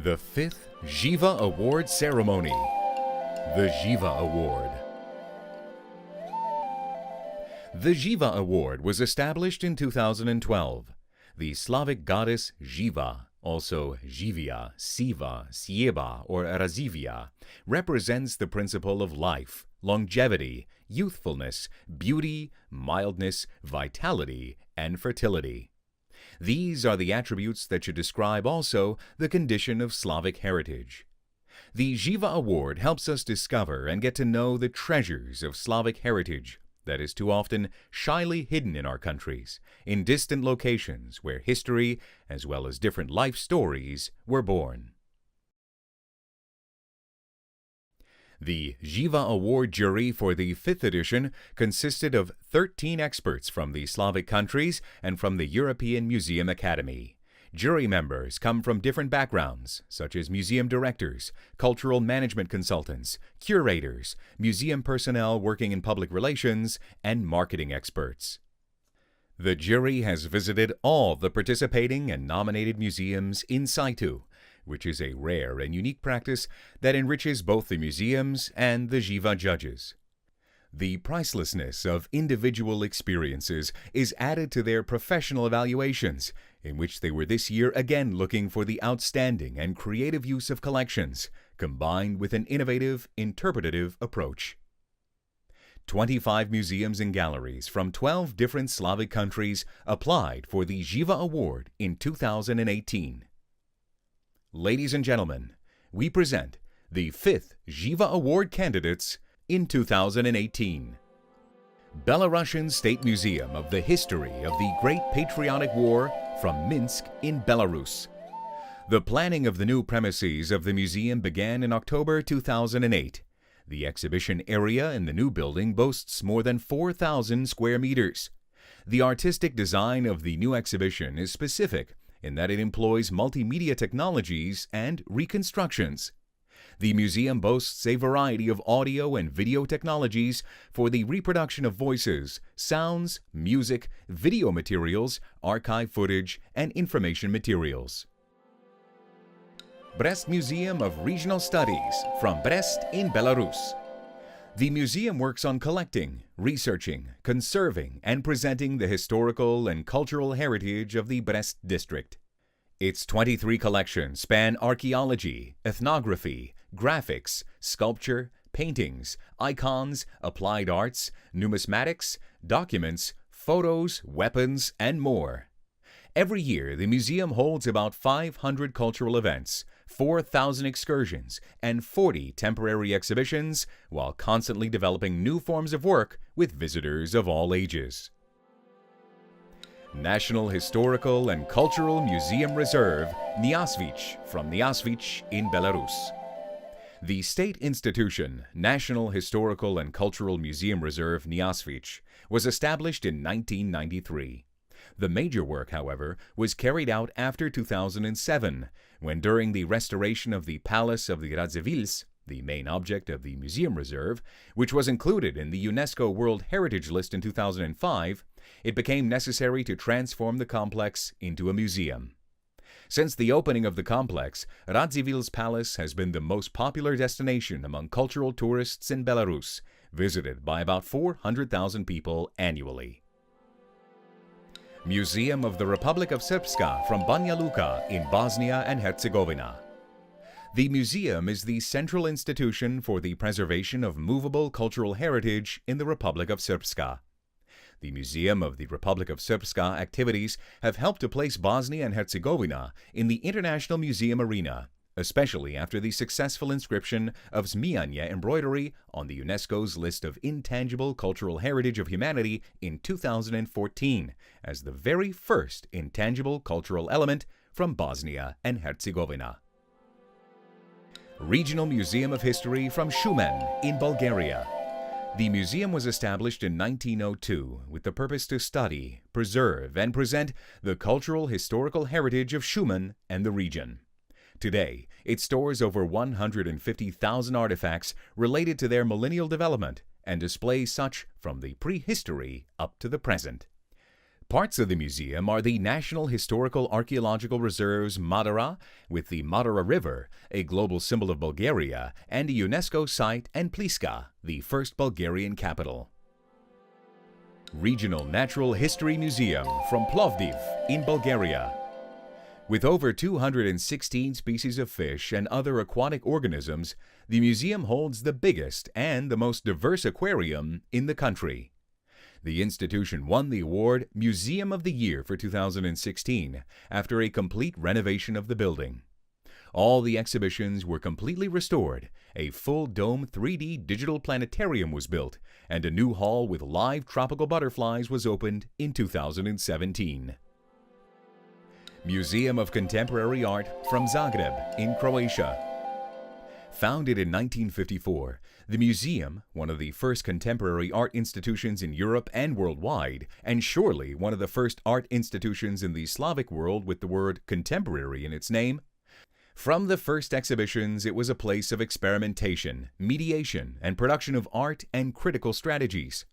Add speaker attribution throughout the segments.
Speaker 1: The 5th Živa Award Ceremony. The Živa Award. The Živa Award was established in 2012. The Slavic goddess Živa, also Živia, Siva, Sieba, or Razivia, represents the principle of life, longevity, youthfulness, beauty, mildness, vitality, and fertility. These are the attributes that should describe also the condition of Slavic heritage. The Živa Award helps us discover and get to know the treasures of Slavic heritage that is too often shyly hidden in our countries, in distant locations where history, as well as different life stories, were born. The Živa Award jury for the 5th edition consisted of 13 experts from the Slavic countries and from the European Museum Academy. Jury members come from different backgrounds, such as museum directors, cultural management consultants, curators, museum personnel working in public relations, and marketing experts. The jury has visited all the participating and nominated museums in situ, which is a rare and unique practice that enriches both the museums and the Živa judges. The pricelessness of individual experiences is added to their professional evaluations, in which they were this year again looking for the outstanding and creative use of collections, combined with an innovative, interpretative approach. 25 museums and galleries from 12 different Slavic countries applied for the Živa Award in 2018. Ladies and gentlemen, we present the 5th Živa Award candidates in 2018. Belarusian State Museum of the History of the Great Patriotic War from Minsk in Belarus. The planning of the new premises of the museum began in October 2008. The exhibition area in the new building boasts more than 4,000 square meters. The artistic design of the new exhibition is specific in that it employs multimedia technologies and reconstructions. The museum boasts a variety of audio and video technologies for the reproduction of voices, sounds, music, video materials, archive footage, and information materials. Brest Museum of Regional Studies from Brest in Belarus. The museum works on collecting, researching, conserving, and presenting the historical and cultural heritage of the Brest district. Its 23 collections span archaeology, ethnography, graphics, sculpture, paintings, icons, applied arts, numismatics, documents, photos, weapons, and more. Every year, the museum holds about 500 cultural events, 4,000 excursions, and 40 temporary exhibitions, while constantly developing new forms of work with visitors of all ages. National Historical and Cultural Museum Reserve, Niasvich from Niasvich in Belarus. The state institution, National Historical and Cultural Museum Reserve Niasvich, was established in 1993. The major work, however, was carried out after 2007, when during the restoration of the Palace of the Radzivills, the main object of the museum reserve, which was included in the UNESCO World Heritage List in 2005, it became necessary to transform the complex into a museum. Since the opening of the complex, Radzivill's palace has been the most popular destination among cultural tourists in Belarus, visited by about 400,000 people annually. Museum of the Republic of Srpska from Banja Luka in Bosnia and Herzegovina. The museum is the central institution for the preservation of movable cultural heritage in the Republic of Srpska. The Museum of the Republic of Srpska activities have helped to place Bosnia and Herzegovina in the international museum arena, especially after the successful inscription of Zmijanje embroidery on the UNESCO's list of intangible cultural heritage of humanity in 2014 as the very first intangible cultural element from Bosnia and Herzegovina. Regional Museum of History from Shumen in Bulgaria. The museum was established in 1902 with the purpose to study, preserve, and present the cultural historical heritage of Shumen and the region. Today, it stores over 150,000 artifacts related to their millennial development and displays such from the prehistory up to the present. Parts of the museum are the National Historical Archaeological Reserves Madara, with the Madara River, a global symbol of Bulgaria, and a UNESCO site, and Pliska, the first Bulgarian capital. Regional Natural History Museum from Plovdiv in Bulgaria. With over 216 species of fish and other aquatic organisms, the museum holds the biggest and the most diverse aquarium in the country. The institution won the award Museum of the Year for 2016 after a complete renovation of the building. All the exhibitions were completely restored, a full dome 3D digital planetarium was built, and a new hall with live tropical butterflies was opened in 2017. Museum of Contemporary Art from Zagreb in Croatia. Founded in 1954, the museum, one of the first contemporary art institutions in Europe and worldwide, and surely one of the first art institutions in the Slavic world with the word contemporary in its name. From the first exhibitions, it was a place of experimentation, mediation, and production of art and critical strategies.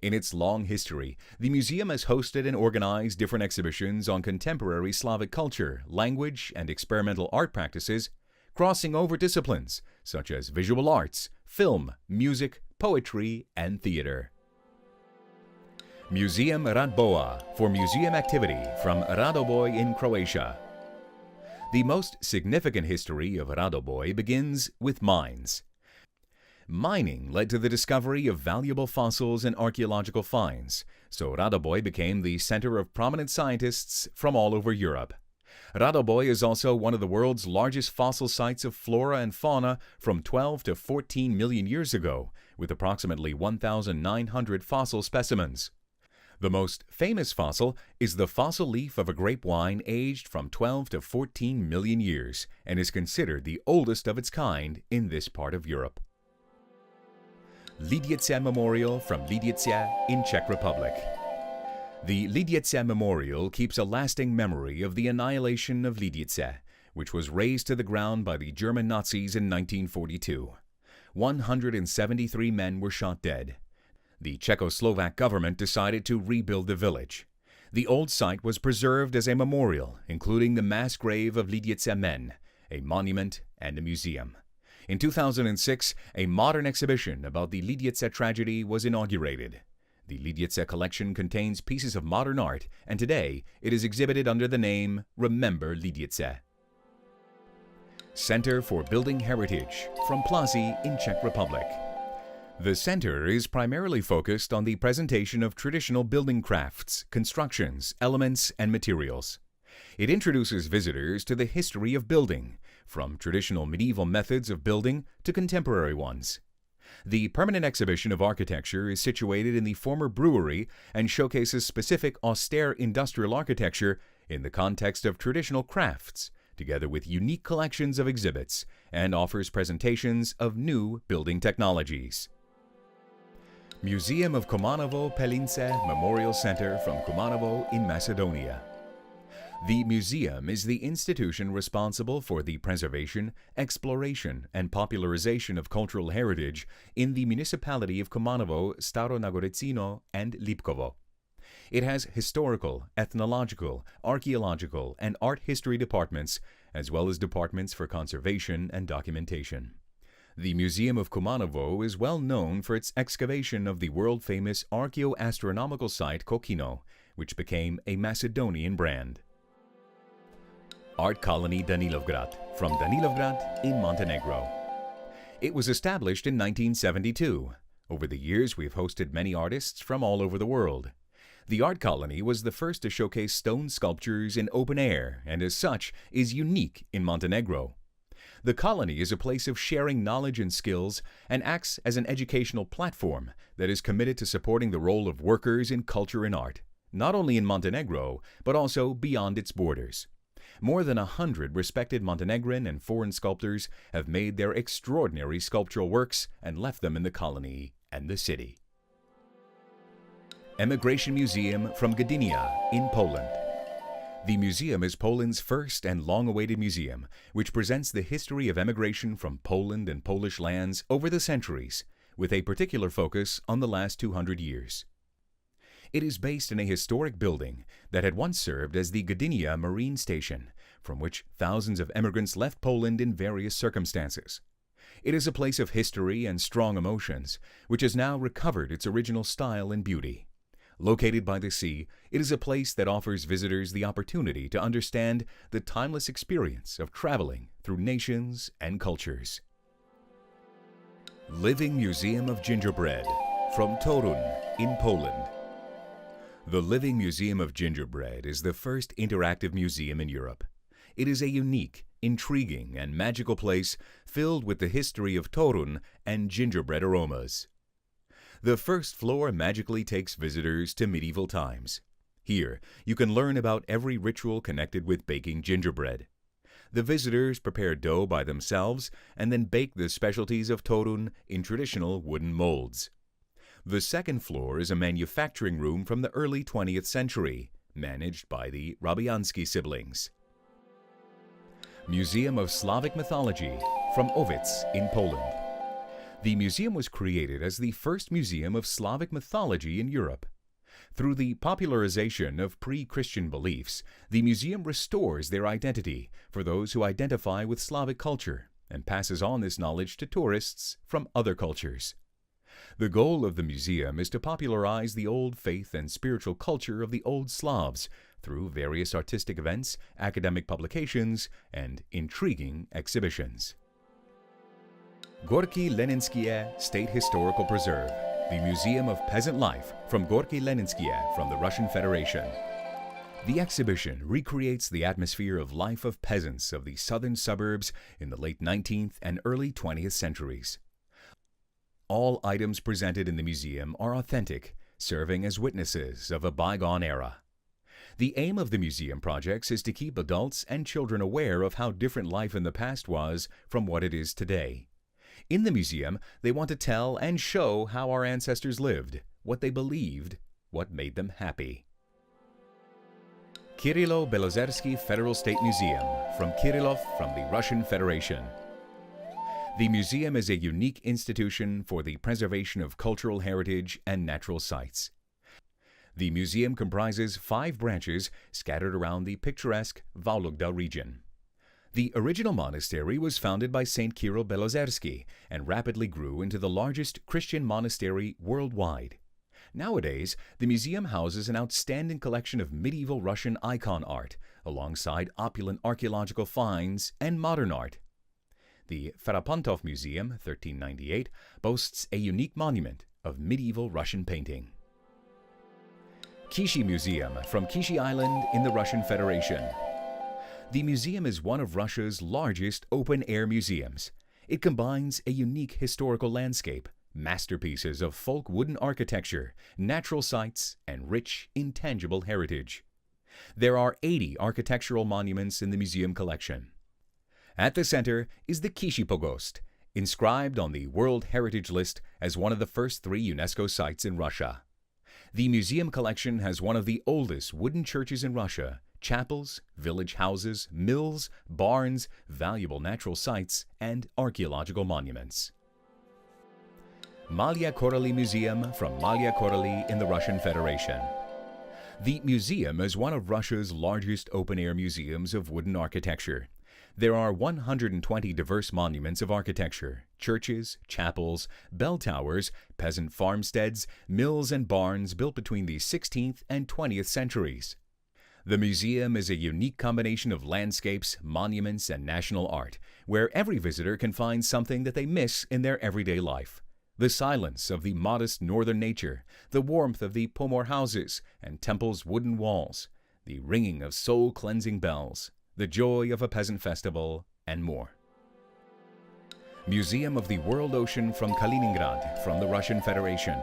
Speaker 1: In its long history, the museum has hosted and organized different exhibitions on contemporary Slavic culture, language, and experimental art practices, crossing over disciplines such as visual arts, film, music, poetry, and theater. Museum Radboa for museum activity from Radoboj in Croatia. The most significant history of Radoboj begins with mines. Mining led to the discovery of valuable fossils and archaeological finds, so Radoboj became the center of prominent scientists from all over Europe. Radoboj is also one of the world's largest fossil sites of flora and fauna from 12 to 14 million years ago, with approximately 1,900 fossil specimens. The most famous fossil is the fossil leaf of a grape vine aged from 12 to 14 million years and is considered the oldest of its kind in this part of Europe. Lidice Memorial from Lidice in Czech Republic. The Lidice Memorial keeps a lasting memory of the annihilation of Lidice, which was razed to the ground by the German Nazis in 1942. 173 men were shot dead. The Czechoslovak government decided to rebuild the village. The old site was preserved as a memorial, including the mass grave of Lidice men, a monument, and a museum. In 2006, a modern exhibition about the Lidice tragedy was inaugurated. The Lidice collection contains pieces of modern art, and today it is exhibited under the name Remember Lidice. Center for Building Heritage from Plazy in Czech Republic. The center is primarily focused on the presentation of traditional building crafts, constructions, elements, and materials. It introduces visitors to the history of building, from traditional medieval methods of building to contemporary ones. The permanent exhibition of architecture is situated in the former brewery and showcases specific austere industrial architecture in the context of traditional crafts, together with unique collections of exhibits, and offers presentations of new building technologies. Museum of Kumanovo Pelince Memorial Center from Kumanovo in Macedonia. The museum is the institution responsible for the preservation, exploration, and popularization of cultural heritage in the municipality of Kumanovo, Staro Nagorecino, and Lipkovo. It has historical, ethnological, archaeological, and art history departments, as well as departments for conservation and documentation. The Museum of Kumanovo is well known for its excavation of the world-famous archaeoastronomical site Kokino, which became a Macedonian brand. Art Colony Danilovgrad from Danilovgrad in Montenegro. It was established in 1972. Over the years, we've hosted many artists from all over the world. The Art Colony was the first to showcase stone sculptures in open air and as such is unique in Montenegro. The colony is a place of sharing knowledge and skills and acts as an educational platform that is committed to supporting the role of workers in culture and art, not only in Montenegro, but also beyond its borders. More than 100 respected Montenegrin and foreign sculptors have made their extraordinary sculptural works and left them in the colony and the city. Emigration Museum from Gdynia in Poland. The museum is Poland's first and long-awaited museum, which presents the history of emigration from Poland and Polish lands over the centuries, with a particular focus on the last 200 years. It is based in a historic building that had once served as the Gdynia Marine Station, from which thousands of emigrants left Poland in various circumstances. It is a place of history and strong emotions, which has now recovered its original style and beauty. Located by the sea, it is a place that offers visitors the opportunity to understand the timeless experience of traveling through nations and cultures. Living Museum of Gingerbread, from Torun in Poland. The Living Museum of Gingerbread is the first interactive museum in Europe. It is a unique, intriguing, and magical place filled with the history of Torun and gingerbread aromas. The first floor magically takes visitors to medieval times. Here, you can learn about every ritual connected with baking gingerbread. The visitors prepare dough by themselves and then bake the specialties of Torun in traditional wooden molds. The second floor is a manufacturing room from the early 20th century, managed by the Rabiański siblings. Museum of Slavic Mythology, from Owiec in Poland. The museum was created as the first museum of Slavic mythology in Europe. Through the popularization of pre-Christian beliefs, the museum restores their identity for those who identify with Slavic culture and passes on this knowledge to tourists from other cultures. The goal of the museum is to popularize the old faith and spiritual culture of the Old Slavs through various artistic events, academic publications, and intriguing exhibitions. Gorky Leninskie State Historical Preserve, the Museum of Peasant Life from Gorky Leninskie from the Russian Federation. The exhibition recreates the atmosphere of life of peasants of the southern suburbs in the late 19th and early 20th centuries. All items presented in the museum are authentic, serving as witnesses of a bygone era. The aim of the museum projects is to keep adults and children aware of how different life in the past was from what it is today. In the museum, they want to tell and show how our ancestors lived, what they believed, what made them happy. Kirillo-Belozersky Federal State Museum, from Kirillov from the Russian Federation. The museum is a unique institution for the preservation of cultural heritage and natural sites. The museum comprises 5 branches scattered around the picturesque Vologda region. The original monastery was founded by Saint Kirill Belozersky and rapidly grew into the largest Christian monastery worldwide. Nowadays, the museum houses an outstanding collection of medieval Russian icon art, alongside opulent archaeological finds and modern art. The Ferapontov Museum, 1398, boasts a unique monument of medieval Russian painting. Kishi Museum, from Kishi Island in the Russian Federation. The museum is one of Russia's largest open-air museums. It combines a unique historical landscape, masterpieces of folk wooden architecture, natural sites, and rich, intangible heritage. There are 80 architectural monuments in the museum collection. At the center is the Kishi Pogost, inscribed on the World Heritage List as one of the first 3 UNESCO sites in Russia. The museum collection has one of the oldest wooden churches in Russia, chapels, village houses, mills, barns, valuable natural sites, and archaeological monuments. Malya Korali Museum, from Malya Korali in the Russian Federation. The museum is one of Russia's largest open-air museums of wooden architecture. There are 120 diverse monuments of architecture, churches, chapels, bell towers, peasant farmsteads, mills and barns built between the 16th and 20th centuries. The museum is a unique combination of landscapes, monuments, and national art, where every visitor can find something that they miss in their everyday life. The silence of the modest northern nature, the warmth of the Pomor houses and temples' wooden walls, the ringing of soul-cleansing bells, the joy of a peasant festival, and more. Museum of the World Ocean from Kaliningrad, from the Russian Federation.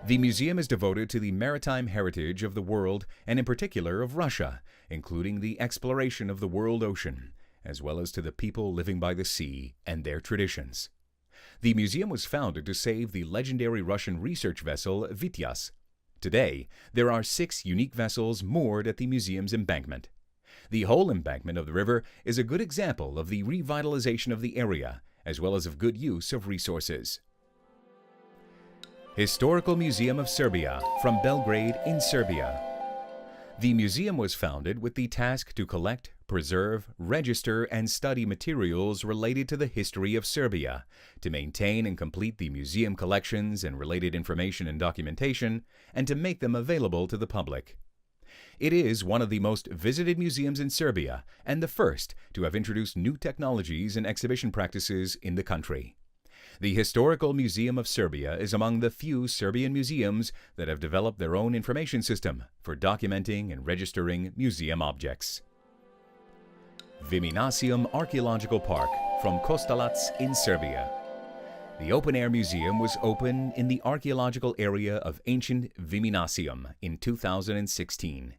Speaker 1: The museum is devoted to the maritime heritage of the world and in particular of Russia, including the exploration of the world ocean, as well as to the people living by the sea and their traditions. The museum was founded to save the legendary Russian research vessel Vityaz. Today, there are 6 unique vessels moored at the museum's embankment. The whole embankment of the river is a good example of the revitalization of the area, as well as of good use of resources. Historical Museum of Serbia from Belgrade in Serbia. The museum was founded with the task to collect, preserve, register, and study materials related to the history of Serbia, to maintain and complete the museum collections and related information and documentation, and to make them available to the public. It is one of the most visited museums in Serbia and the first to have introduced new technologies and exhibition practices in the country. The Historical Museum of Serbia is among the few Serbian museums that have developed their own information system for documenting and registering museum objects. Viminacium Archaeological Park from Kostolac in Serbia. The open-air museum was opened in the archaeological area of ancient Viminacium in 2016.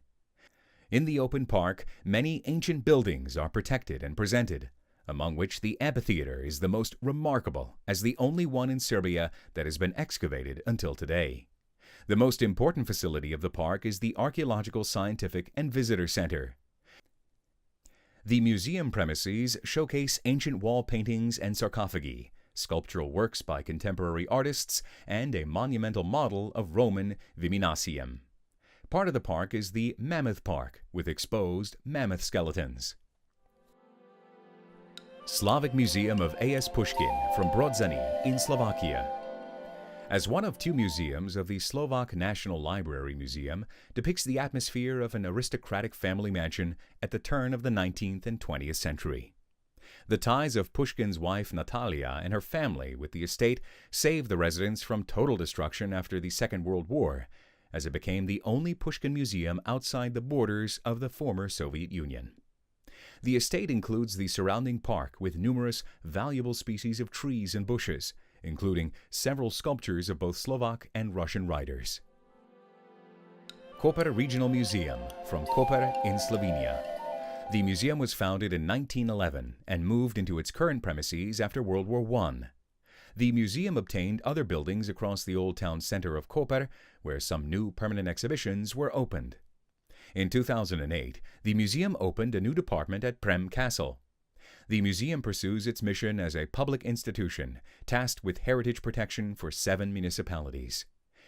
Speaker 1: In the open park, many ancient buildings are protected and presented, among which the amphitheater is the most remarkable as the only one in Serbia that has been excavated until today. The most important facility of the park is the Archaeological, Scientific, and Visitor Center. The museum premises showcase ancient wall paintings and sarcophagi, sculptural works by contemporary artists, and a monumental model of Roman Viminacium. Part of the park is the Mammoth Park, with exposed mammoth skeletons. Slavic Museum of A.S. Pushkin from Brodzany in Slovakia. As one of two museums of the Slovak National Library Museum depicts the atmosphere of an aristocratic family mansion at the turn of the 19th and 20th century. The ties of Pushkin's wife Natalia and her family with the estate saved the residence from total destruction after the Second World War, as it became the only Pushkin museum outside the borders of the former Soviet Union. The estate includes the surrounding park with numerous valuable species of trees and bushes, including several sculptures of both Slovak and Russian writers. Koper Regional Museum from Koper in Slovenia. The museum was founded in 1911 and moved into its current premises after World War I. The museum obtained other buildings across the old town center of Koper, where some new permanent exhibitions were opened. In 2008, the museum opened a new department at Prem Castle. The museum pursues its mission as a public institution tasked with heritage protection for 7 municipalities.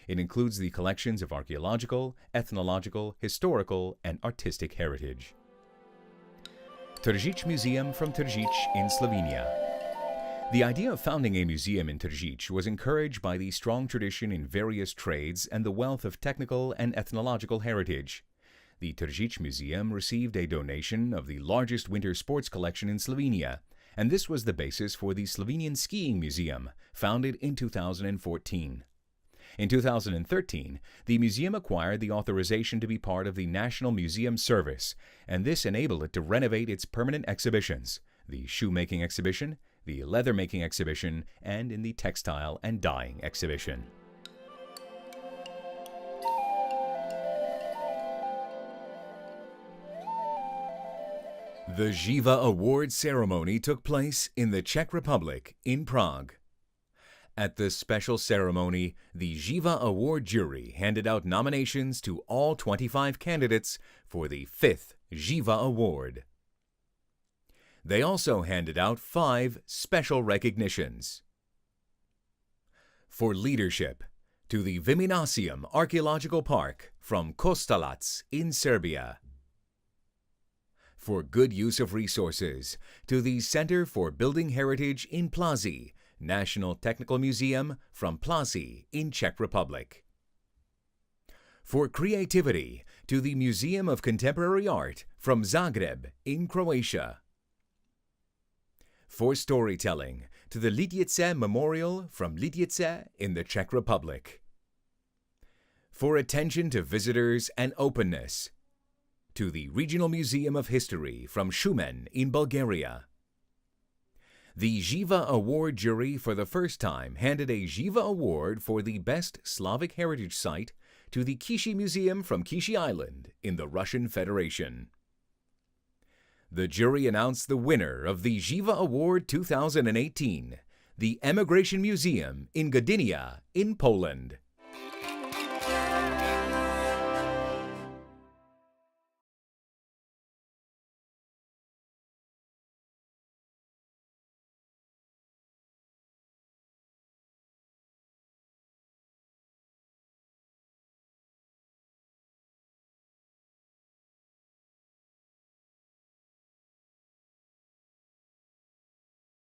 Speaker 1: It includes the collections of archaeological, ethnological, historical, and artistic heritage. Tržić Museum from Tržić in Slovenia. The idea of founding a museum in Tržić was encouraged by the strong tradition in various trades and the wealth of technical and ethnological heritage. The Tržić Museum received a donation of the largest winter sports collection in Slovenia, and this was the basis for the Slovenian Skiing Museum, founded in 2014. In 2013, the museum acquired the authorization to be part of the National Museum Service, and this enabled it to renovate its permanent exhibitions, the shoemaking exhibition, the leather-making exhibition, and in the textile and dyeing exhibition. The Živa Award ceremony took place in the Czech Republic in Prague. At the special ceremony, the Živa Award jury handed out nominations to all 25 candidates for the 5th Živa Award. They also handed out 5 special recognitions. For leadership, to the Viminacium Archaeological Park from Kostolac in Serbia. For good use of resources, to the Center for Building Heritage in Plazi, National Technical Museum from Plazi in Czech Republic. For creativity, to the Museum of Contemporary Art from Zagreb in Croatia. For storytelling, to the Lidice Memorial from Lidice in the Czech Republic. For attention to visitors and openness, to the Regional Museum of History from Shumen in Bulgaria. The Živa Award jury for the first time handed a Živa Award for the Best Slavic Heritage Site to the Kishi Museum from Kishi Island in the Russian Federation. The jury announced the winner of the Živa Award 2018, the Emigration Museum in Gdynia in Poland.